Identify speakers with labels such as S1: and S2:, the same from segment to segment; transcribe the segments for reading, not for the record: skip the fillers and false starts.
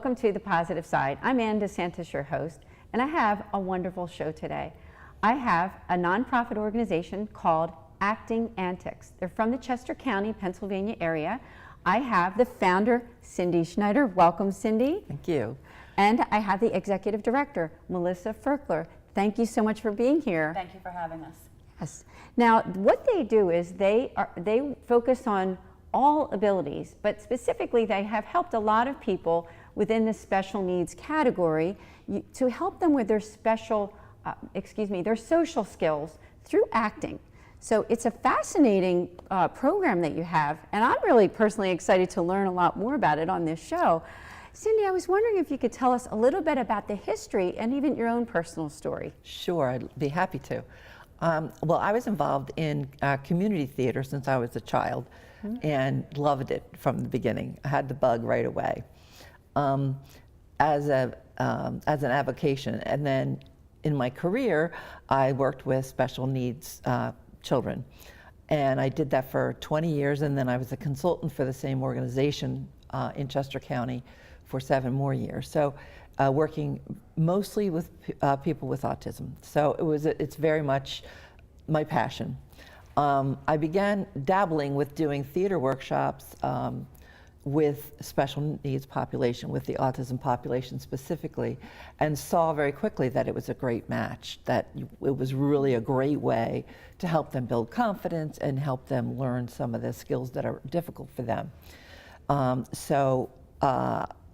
S1: welcome to The Positive Side. I'm DeSantis, your host, and I have a wonderful show today. I have a nonprofit organization called Acting Antics. They're from the Chester County, Pennsylvania area. I have the founder, Cindy Schneider. Welcome, Cindy.
S2: Thank you.
S1: And I have the executive director, Melissa Ferkler. Thank you so much for being here.
S3: Thank you for having us.
S1: Yes. Now, what they do is they focus on all abilities, but specifically they have helped a lot of people within the special needs category to help them with their their social skills through acting. So it's a fascinating program that you have, and I'm really personally excited to learn a lot more about it on this show. Cindy, I was wondering if you could tell us a little bit about the history and even your own personal story.
S2: Sure, I'd be happy to. Well, I was involved in community theater since I was a child and loved it from the beginning. I had the bug right away as an avocation. And then in my career, I worked with special needs children. And I did that for 20 years, and then I was a consultant for the same organization in Chester County for 7 more years. So working mostly with people with autism. So it's very much my passion. I began dabbling with doing theater workshops with special needs population, with the autism population specifically, and saw very quickly that it was a great match, that it was really a great way to help them build confidence and help them learn some of the skills that are difficult for them.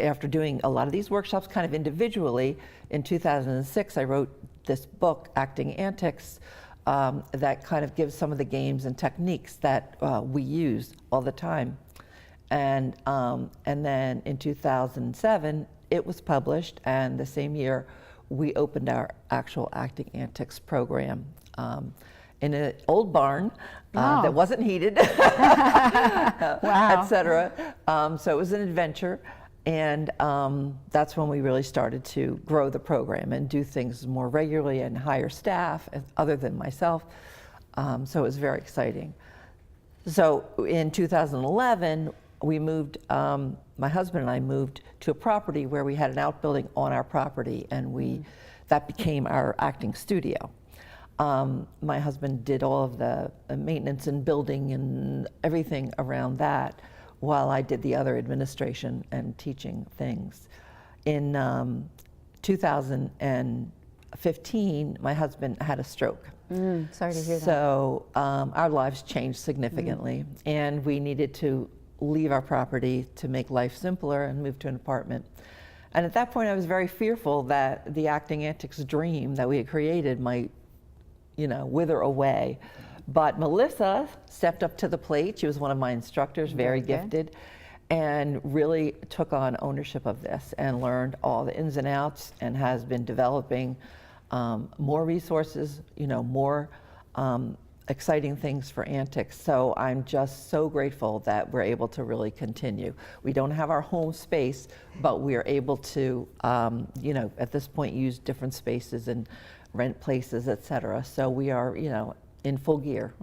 S2: After doing a lot of these workshops kind of individually, in 2006 I wrote this book, Acting Antics, that kind of gives some of the games and techniques that we use all the time. And then in 2007 it was published, and the same year we opened our actual Acting Antics program in an old barn that wasn't heated,
S1: Wow.
S2: etc. So it was an adventure. And that's when we really started to grow the program and do things more regularly and hire staff other than myself. So it was very exciting. So in 2011, we moved, my husband and I moved to a property where we had an outbuilding on our property, and that became our acting studio. My husband did all of the maintenance and building and everything around that, while I did the other administration and teaching things. In 2015, my husband had a stroke.
S1: Sorry to hear that.
S2: So our lives changed significantly, and we needed to leave our property to make life simpler and move to an apartment. And at that point, I was very fearful that the Acting Antics dream that we had created might, wither away. But Melissa stepped up to the plate. She was one of my instructors, very gifted, and really took on ownership of this and learned all the ins and outs, and has been developing more resources, more exciting things for Antics. So I'm just so grateful that we're able to really continue. We don't have our home space, but we are able to, at this point, use different spaces and rent places, etc. So we are, in full gear.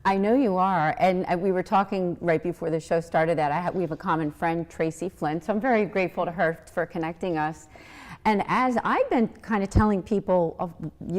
S1: I know you are, and we were talking right before the show started that we have a common friend, Tracy Flynn, so I'm very grateful to her for connecting us. And as I've been kind of telling people of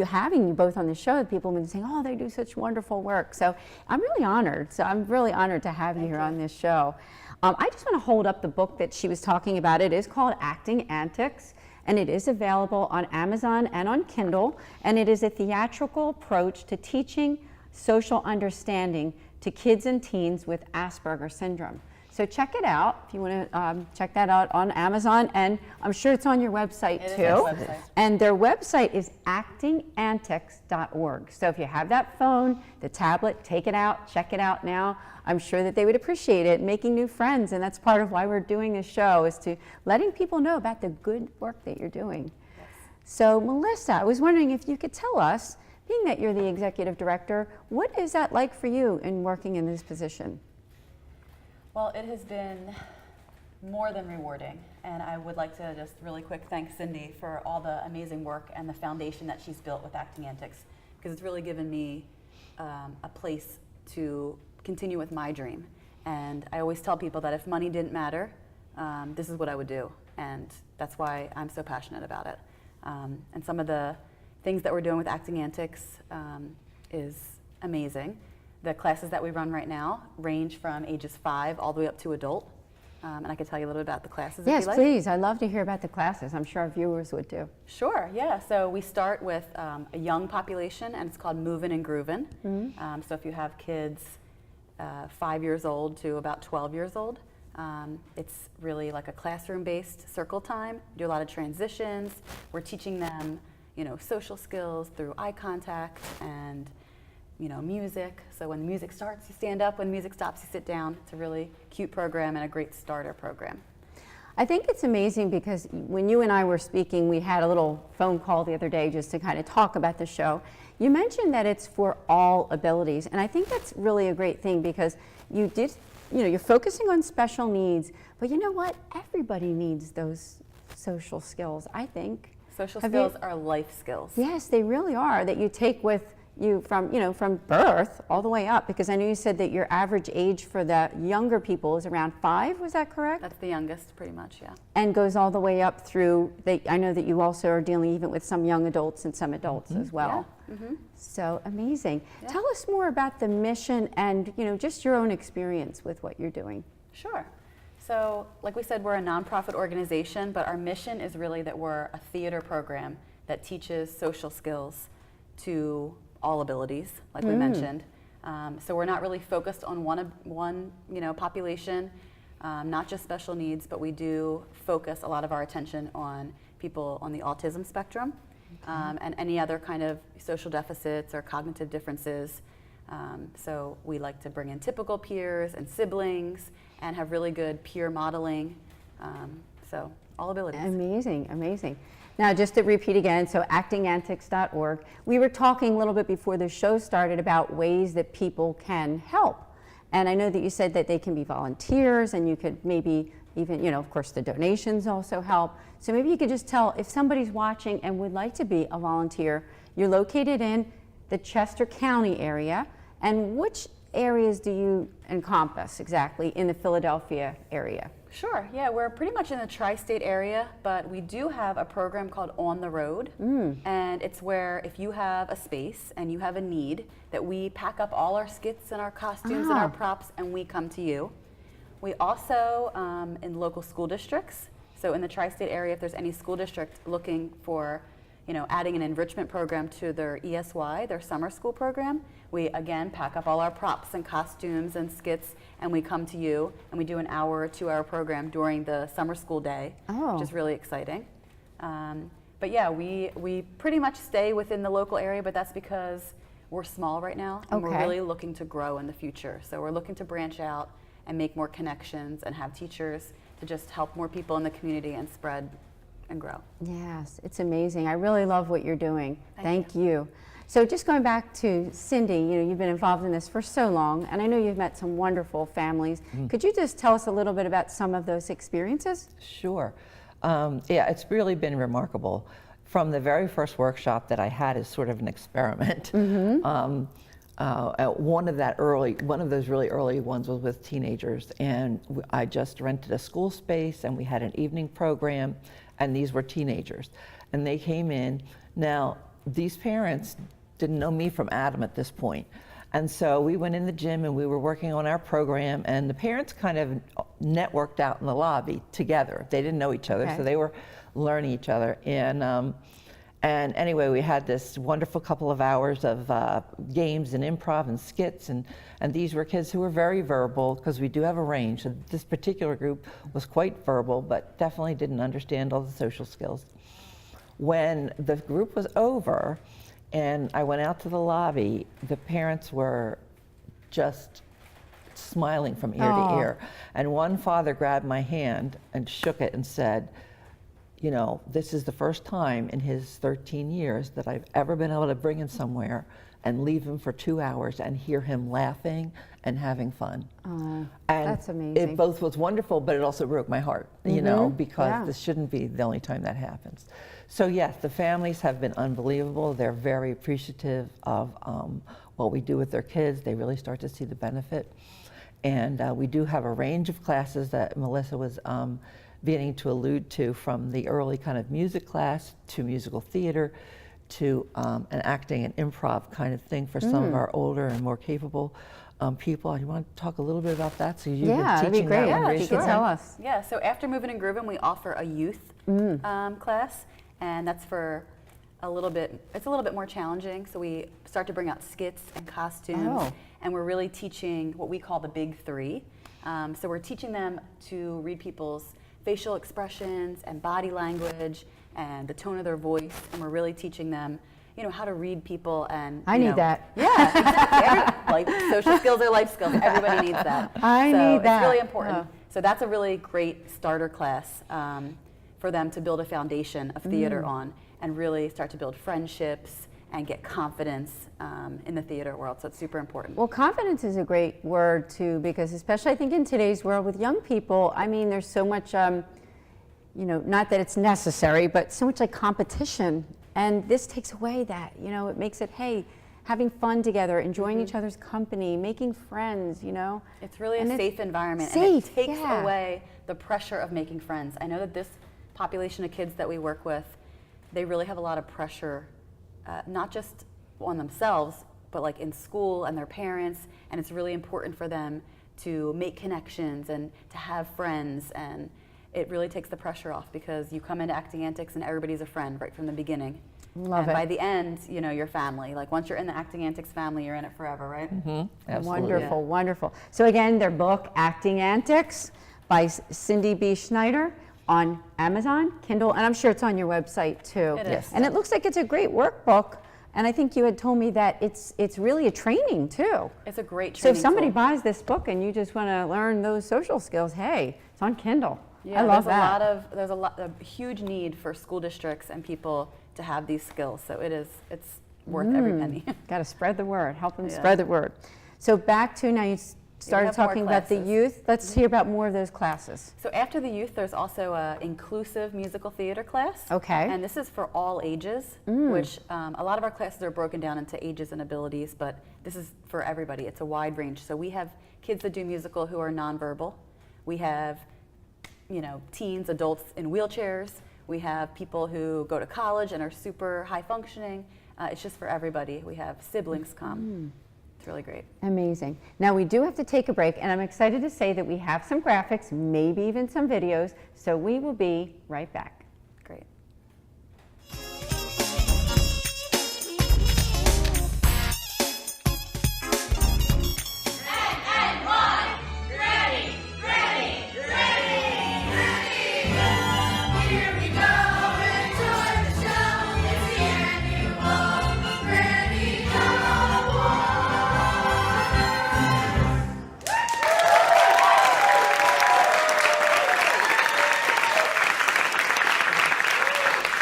S1: having you both on the show, people have been saying, oh, they do such wonderful work. So I'm really honored. So I'm really honored to have you here on this show. I just want to hold up the book that she was talking about. It is called Acting Antics, and it is available on Amazon and on Kindle, and it is a theatrical approach to teaching social understanding to kids and teens with Asperger's syndrome. So check it out if you want to check that out on Amazon, and I'm sure it's on your website too.
S3: It is.
S1: And their website is actingantics.org. So if you have that phone, the tablet, take it out, check it out now. I'm sure that they would appreciate it, making new friends, and that's part of why we're doing this show, is to letting people know about the good work that you're doing.
S3: Yes.
S1: So Melissa, I was wondering if you could tell us, being that you're the executive director, what is that like for you in working in this position?
S3: Well, it has been more than rewarding, and I would like to just really quick thank Cindy for all the amazing work and the foundation that she's built with Acting Antics, because it's really given me a place to continue with my dream. And I always tell people that if money didn't matter, this is what I would do. and that's why I'm so passionate about it. And some of the things that we're doing with Acting Antics is amazing. The classes that we run right now range from ages 5 all the way up to adult. And I can tell you a little bit about the classes
S1: Yes,
S3: if you like.
S1: please. I'd love to hear about the classes. I'm sure our viewers would too.
S3: Sure, yeah. So we start with a young population, and it's called Movin' and Groovin'. So if you have kids 5 years old to about 12 years old, it's really like a classroom-based circle time. We do a lot of transitions. We're teaching them, social skills through eye contact and music. So when the music starts, you stand up. When the music stops, you sit down. It's a really cute program and a great starter program.
S1: I think it's amazing because when you and I were speaking, we had a little phone call the other day just to kind of talk about the show. You mentioned that it's for all abilities, and I think that's really a great thing because you're focusing on special needs, but you know what? Everybody needs those social skills, I think.
S3: Social skills are life skills.
S1: Yes, they really are, that you take with you from birth all the way up, because I know you said that your average age for the younger people is around 5, was that correct?
S3: That's the youngest, pretty much, yeah.
S1: And goes all the way up through, I know that you also are dealing even with some young adults and some adults as well.
S3: Yeah.
S1: So amazing.
S3: Yeah.
S1: Tell us more about the mission and just your own experience with what you're doing.
S3: Sure. So like we said, we're a nonprofit organization, but our mission is really that we're a theater program that teaches social skills to all abilities, like we mentioned. So we're not really focused on one population, not just special needs, but we do focus a lot of our attention on people on the autism spectrum and any other kind of social deficits or cognitive differences. So we like to bring in typical peers and siblings and have really good peer modeling. So all abilities.
S1: Amazing, amazing. Now, just to repeat again, so actingantics.org. We were talking a little bit before the show started about ways that people can help. And I know that you said that they can be volunteers, and you could maybe even, of course, the donations also help. So maybe you could just tell if somebody's watching and would like to be a volunteer. You're located in the Chester County area, and which areas do you encompass exactly in the Philadelphia area?
S3: Sure, yeah, we're pretty much in the tri-state area, but we do have a program called On the Road, and it's where if you have a space and you have a need, that we pack up all our skits and our costumes and our props and we come to you. We also, in local school districts, so in the tri-state area, if there's any school district looking for adding an enrichment program to their ESY, their summer school program, we again pack up all our props and costumes and skits and we come to you and we do an hour or 2-hour program during the summer school day, which is really exciting. But yeah, we pretty much stay within the local area, but that's because we're small right now and we're really looking to grow in the future. So we're looking to branch out and make more connections and have teachers to just help more people in the community and spread and grow.
S1: Yes, it's amazing. I really love what you're doing. Thank you. So just going back to Cindy, you've been involved in this for so long, and I know you've met some wonderful families. Could you just tell us a little bit about some of those experiences?
S2: Sure. Yeah, it's really been remarkable. From the very first workshop that I had as sort of an experiment, one of those really early ones was with teenagers, and I just rented a school space and we had an evening program, and these were teenagers, and they came in. Now, these parents didn't know me from Adam at this point, and so we went in the gym and we were working on our program, and the parents kind of networked out in the lobby together. They didn't know each other, so they were learning each other, and anyway, we had this wonderful couple of hours of games and improv and skits, and these were kids who were very verbal, because we do have a range. So this particular group was quite verbal, but definitely didn't understand all the social skills. When the group was over and I went out to the lobby, the parents were just smiling from ear to ear. And one father grabbed my hand and shook it and said, this is the first time in his 13 years that I've ever been able to bring him somewhere and leave him for 2 hours and hear him laughing and having fun.
S1: Oh,
S2: and
S1: that's amazing.
S2: It both was wonderful, but it also broke my heart, because this shouldn't be the only time that happens. So yes, the families have been unbelievable. They're very appreciative of what we do with their kids. They really start to see the benefit. And we do have a range of classes that Melissa was beginning to allude to, from the early kind of music class to musical theater to an acting and improv kind of thing for some of our older and more capable people. You want to talk a little bit about that? So you've been
S1: that'd be
S2: teaching
S1: great.
S2: that one
S1: If you
S2: recently.
S1: could tell us.
S3: Yeah, so after Moving and Grooving, we offer a youth class, and that's for it's a little bit more challenging. So we start to bring out skits and costumes, and we're really teaching what we call the big three. So we're teaching them to read people's facial expressions and body language and the tone of their voice, and we're really teaching them, how to read people and.
S1: I need that.
S3: Yeah, exactly. Social skills are life skills. Everybody needs that.
S1: I need that.
S3: It's really important. So that's a really great starter class for them to build a foundation of theater on and really start to build friendships and get confidence in the theater world. So it's super important.
S1: Well, confidence is a great word too, because especially I think in today's world with young people, I mean, there's so much, not that it's necessary, but so much like competition. And this takes away that, it makes it, hey, having fun together, enjoying each other's company, making friends,
S3: It's really a safe environment.
S1: Safe,
S3: and it takes away the pressure of making friends. I know that this population of kids that we work with, they really have a lot of pressure, not just on themselves, but like in school and their parents, and it's really important for them to make connections and to have friends, and it really takes the pressure off because you come into Acting Antics and everybody's a friend right from the beginning.
S1: Love it.
S3: By the end, you're family. Like once you're in the Acting Antics family, you're in it forever, right?
S2: Absolutely.
S1: Wonderful, wonderful. So again, their book, Acting Antics by Cindy B. Schneider, on Amazon, Kindle, and I'm sure it's on your website too.
S3: It is.
S1: And it looks like it's a great workbook. And I think you had told me that it's really a training too.
S3: It's a great
S1: So
S3: training
S1: if somebody
S3: tool.
S1: buys this book and you just want to learn those social skills, hey, it's on Kindle.
S3: Yeah,
S1: I love that.
S3: there's a huge need for school districts and people to have these skills. So it's worth every penny.
S1: Got to spread the word. Help them
S3: Yeah.
S1: spread the word. So back to now, you started
S3: have more
S1: talking about the
S3: classes.
S1: youth. Let's hear about more of those classes.
S3: So after the youth, there's also a inclusive musical theater class.
S1: Okay.
S3: And this is for all ages, which a lot of our classes are broken down into ages and abilities, but this is for everybody. It's a wide range. So we have kids that do musical who are nonverbal. We have, teens, adults in wheelchairs. We have people who go to college and are super high functioning. It's just for everybody. We have siblings come. It's really great.
S1: Amazing. Now we do have to take a break, and I'm excited to say that we have some graphics, maybe even some videos, so we will be right back.
S3: Great.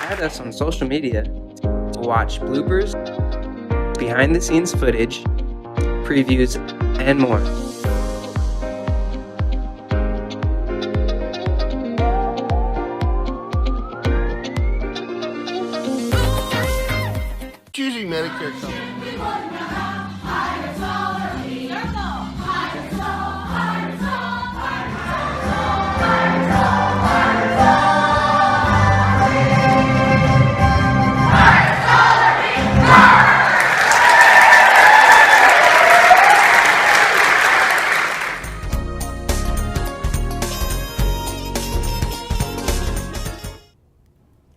S4: Add us on social media to watch bloopers, behind the scenes footage, previews, and more.
S5: Choosing Medicare coverage.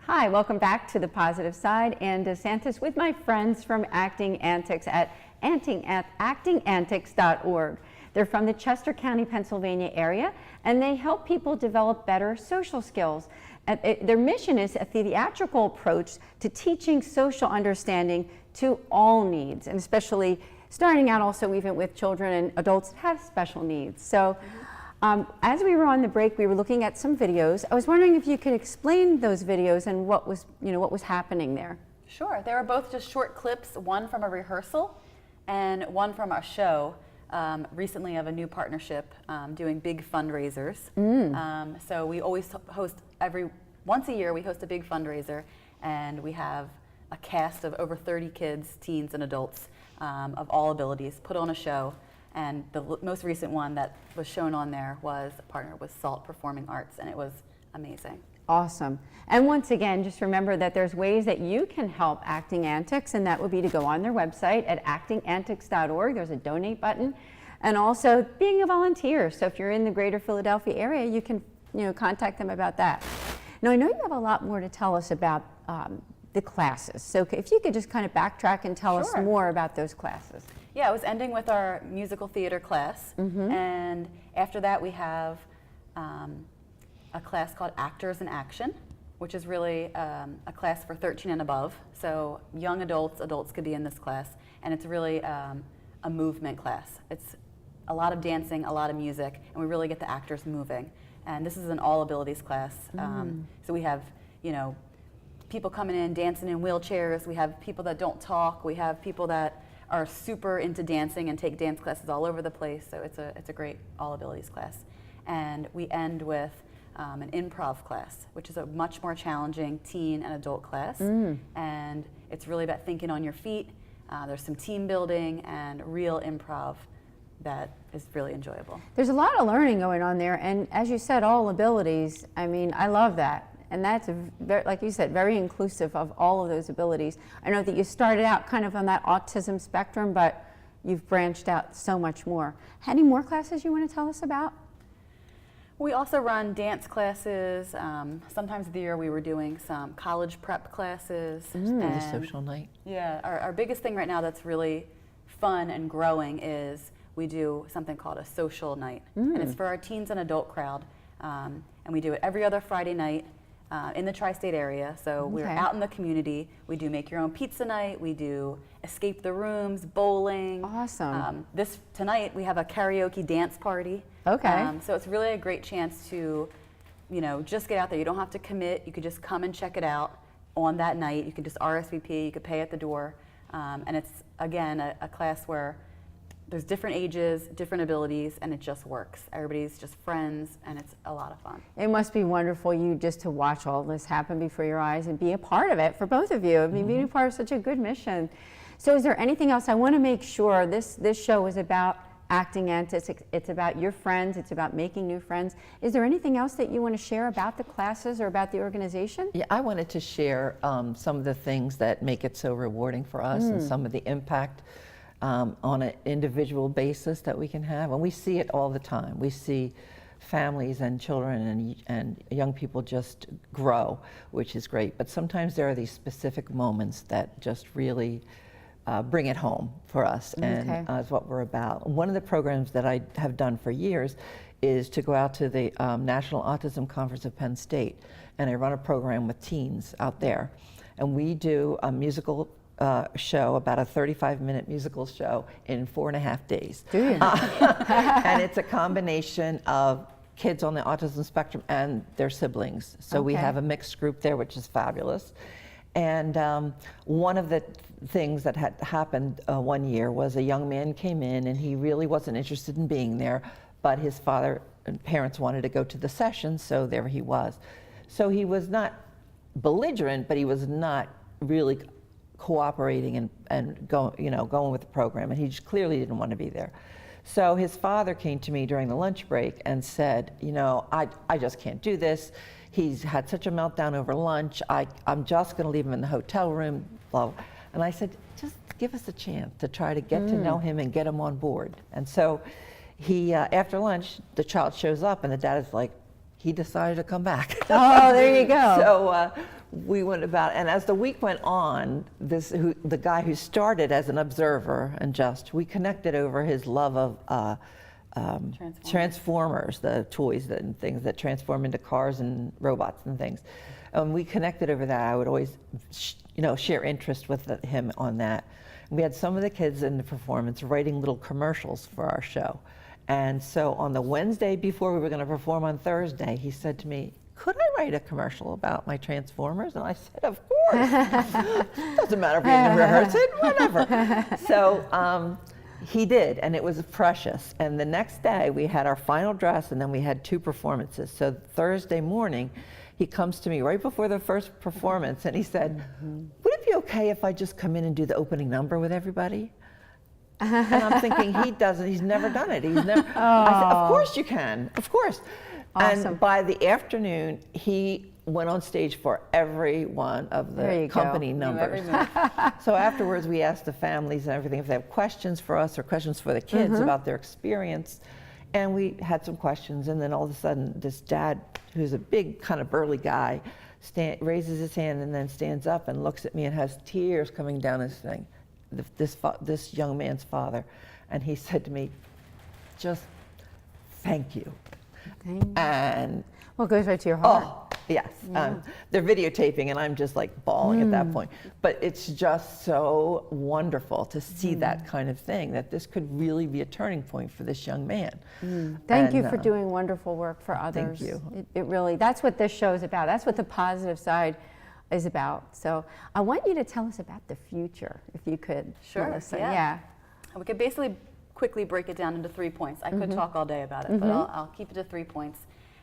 S1: Hi, welcome back to The Positive Side and DeSantis with my friends from Acting Antics at actingantics.org. They're from the Chester County, Pennsylvania area, and they help people develop better social skills. Their mission is a theatrical approach to teaching social understanding to all needs, and especially starting out also even with children and adults that have special needs. So as we were on the break, we were looking at some videos. I was wondering if you could explain those videos and what was happening there.
S3: Sure. They were both just short clips, one from a rehearsal and one from our show recently of a new partnership doing big fundraisers. So we always host once a year, we host a big fundraiser, and we have a cast of over 30 kids, teens, and adults of all abilities put on a show. And the most recent one that was shown on there was a partner with SALT Performing Arts, and it was amazing.
S1: Awesome. And once again, just remember that there's ways that you can help Acting Antics, and that would be to go on their website at actingantics.org. There's a donate button. And also being a volunteer. So if you're in the greater Philadelphia area, you can contact them about that. Now, I know you have a lot more to tell us about the classes. So if you could just kind of backtrack and tell us
S3: Sure.
S1: more about those classes.
S3: Yeah, I was ending with our musical theater class, and after that we have a class called Actors in Action, which is really a class for 13 and above. So young adults could be in this class, and it's really a movement class. It's a lot of dancing, a lot of music, and we really get the actors moving. And this is an all abilities class. So we have, people coming in, dancing in wheelchairs. We have people that don't talk. We have people that are super into dancing and take dance classes all over the place. So it's a great all abilities class. And we end with an improv class, which is a much more challenging teen and adult class. And it's really about thinking on your feet. There's some team building and real improv that is really enjoyable.
S1: There's a lot of learning going on there, and as you said, all abilities. I mean, I love that. And that's, like you said, very inclusive of all of those abilities. I know that you started out kind of on that autism spectrum, but you've branched out so much more. Any more classes you want to tell us about?
S3: We also run dance classes. Sometimes of the year we were doing some college prep classes.
S2: The social night.
S3: Yeah, our biggest thing right now that's really fun and growing is we do something called a social night. And it's for our teens and adult crowd. And we do it every other Friday night in the tri-state area. So we're out in the community. We do make your own pizza night. We do escape the rooms, bowling.
S1: Awesome.
S3: Tonight we have a karaoke dance party.
S1: Okay.
S3: So it's really a great chance to, just get out there. You don't have to commit. You could just come and check it out on that night. You could just RSVP. You could pay at the door. And it's, again, a class where there's different ages, different abilities, and it just works. Everybody's just friends, and it's a lot of fun.
S1: It must be wonderful just to watch all this happen before your eyes and be a part of it for both of you. I mean, being a part of such a good mission. So is there anything else? I want to make sure this show is about Acting Antics. It's about your friends. It's about making new friends. Is there anything else that you want to share about the classes or about the organization?
S2: Yeah, I wanted to share some of the things that make it so rewarding for us and some of the impact on an individual basis that we can have. And we see it all the time. We see families and children and young people just grow, which is great. But sometimes there are these specific moments that just really bring it home for us, and is what we're about. One of the programs that I have done for years is to go out to the National Autism Conference of Penn State, and I run a program with teens out there. And we do a musical show, about a 35-minute musical show in 4.5 days.
S1: Do you?
S2: And it's a combination of kids on the autism spectrum and their siblings. So we have a mixed group there, which is fabulous. And one of the things that had happened one year was a young man came in and he really wasn't interested in being there, but his father and parents wanted to go to the session, so there he was. So he was not belligerent, but he was not really cooperating and going with the program, and he just clearly didn't want to be there. So his father came to me during the lunch break and said, I just can't do this. He's had such a meltdown over lunch. I'm just going to leave him in the hotel room. Blah. And I said, just give us a chance to try to get to know him and get him on board. And so he, after lunch, the child shows up, and the dad is like, he decided to come back.
S1: Oh, there you go.
S2: So we went about, and as the week went on, the guy who started as an observer we connected over his love of Transformers, the toys and things that transform into cars and robots and things. We connected over that. I would always, share interest with him on that. And we had some of the kids in the performance writing little commercials for our show. And so on the Wednesday before we were going to perform on Thursday, he said to me, could I write a commercial about my Transformers? And I said, of course. Doesn't matter if we didn't rehearse it, whatever. So he did, and it was precious. And the next day we had our final dress, and then we had 2 performances. So Thursday morning, he comes to me right before the first performance, and he said, would it be okay if I just come in and do the opening number with everybody? And I'm thinking, he's never done it. I said, of course you can, of course.
S1: Awesome.
S2: And by the afternoon, he went on stage for every one of
S1: There
S2: the
S1: you go.
S2: company numbers. So afterwards, we asked the families and everything if they have questions for us or questions for the kids about their experience. And we had some questions, and then all of a sudden, this dad, who's a big, kind of burly guy, raises his hand and then stands up and looks at me and has tears coming down his thing, this young man's father. And he said to me, just thank you.
S1: Thank you.
S2: And
S1: Well, it goes right to your heart.
S2: oh, yes. They're videotaping, and I'm just like bawling at that point. But it's just so wonderful to see that kind of thing, that this could really be a turning point for this young man.
S1: Thank you for doing wonderful work for others.
S2: you.
S1: It really, that's what this show is about. That's what the positive side is about. So I want you to tell us about the future, if you could,
S3: Sure,
S1: Melissa.
S3: yeah. We could basically quickly break it down into 3 points. I could talk all day about it, but I'll keep it to 3 points.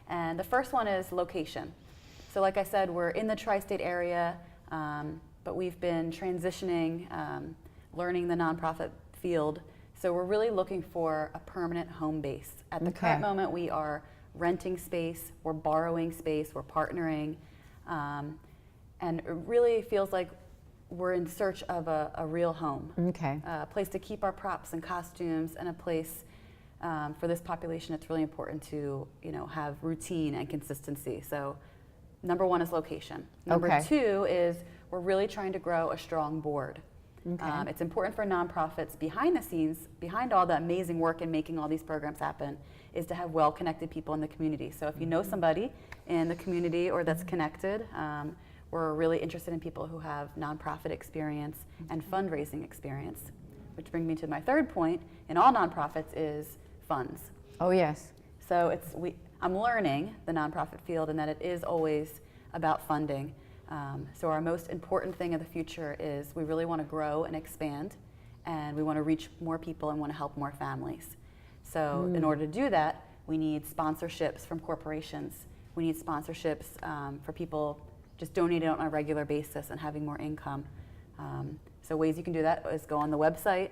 S3: And the first one is location. So like I said, we're in the tri-state area, but we've been transitioning, learning the nonprofit field. So we're really looking for a permanent home base. At the current moment, we are renting space, we're borrowing space, we're partnering, and it really feels like we're in search of a real home.
S1: Okay.
S3: A place to keep our props and costumes, and a place for this population. It's really important to have routine and consistency. So number one is location. Number two is we're really trying to grow a strong board. It's important for nonprofits behind the scenes, behind all the amazing work and making all these programs happen, is to have well-connected people in the community. So if you know somebody in the community or that's connected, we're really interested in people who have nonprofit experience and fundraising experience. Which brings me to my third point in all nonprofits is funds.
S1: Oh, yes.
S3: So I'm learning the nonprofit field and that it is always about funding. So our most important thing of the future is we really want to grow and expand, and we want to reach more people and want to help more families. So in order to do that, we need sponsorships from corporations. We need sponsorships for people just donating on a regular basis and having more income. So ways you can do that is go on the website.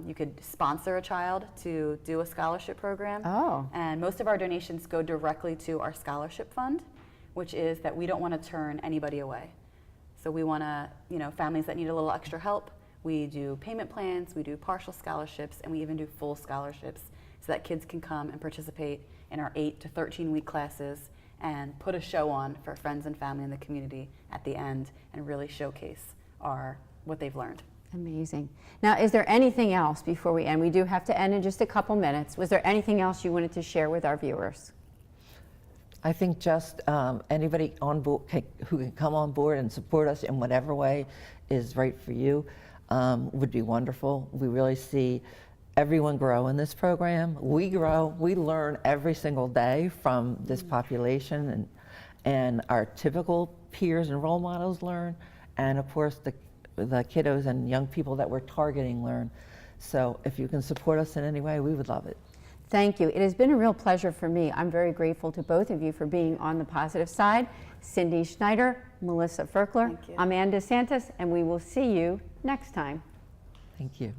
S3: You could sponsor a child to do a scholarship program.
S1: Oh.
S3: And most of our donations go directly to our scholarship fund, which is that we don't want to turn anybody away. So we want to, families that need a little extra help, we do payment plans, we do partial scholarships, and we even do full scholarships so that kids can come and participate in our 8 to 13-week classes and put a show on for friends and family in the community at the end and really showcase what they've learned.
S1: Amazing. Now, is there anything else before we end? We do have to end in just a couple minutes. Was there anything else you wanted to share with our viewers?
S2: I think just anybody on board who can come on board and support us in whatever way is right for you would be wonderful. We really see everyone grow in this program. We grow, we learn every single day from this population, and our typical peers and role models learn, and of course the kiddos and young people that we're targeting learn. So if you can support us in any way, we would love it.
S1: Thank you. It has been a real pleasure for me. I'm very grateful to both of you for being on the positive side. Cindy Schneider, Melissa Ferkler,
S3: Thank you.
S1: I'm Ann DeSantis, and we will see you next time.
S2: Thank you.